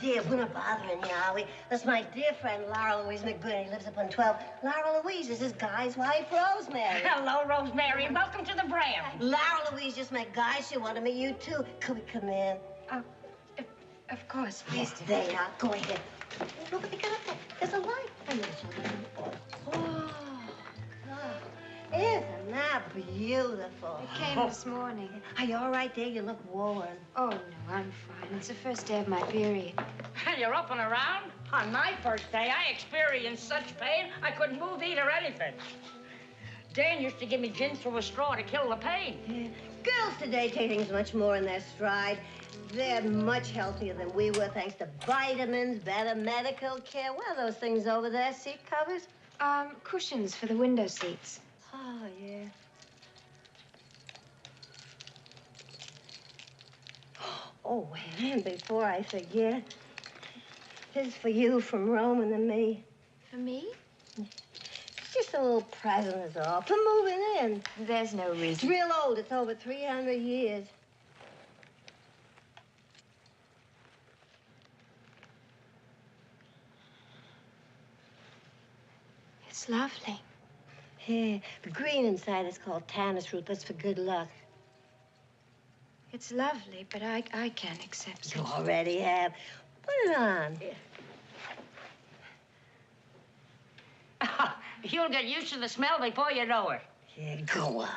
dear, we're not bothering you, are we? That's my dear friend, Laura Louise McGoody. He lives up on 12. Laura Louise is this guy's wife, Rosemary. Hello, Rosemary. Welcome to the Bram. Laura Louise just met Guy. She wanted to meet you, too. Could we come in? Of course, please do. There you are. Go ahead. Look what they got up there. There's a light. I'm going to show you. Oh, God. Isn't that beautiful? It came this morning. Are you all right there? You look worn. Oh, no, I'm fine. It's the first day of my period. You're up and around? On my first day, I experienced such pain, I couldn't move, eat, or anything. Dan used to give me gin through a straw to kill the pain. Yeah. Girls today take things much more in their stride. They're much healthier than we were, thanks to vitamins, better medical care. What are those things over there? Seat covers? Cushions for the window seats. Oh, yeah. Oh, and before I forget, this is for you from Roman and me. For me? It's just a little present is all, for moving in. There's no reason. It's real old. It's over 300 years. It's lovely. Yeah, the green inside is called tannis root. That's for good luck. It's lovely, but I can't accept it. You already have. Put it on. You'll get used to the smell before you know it. Yeah, go on.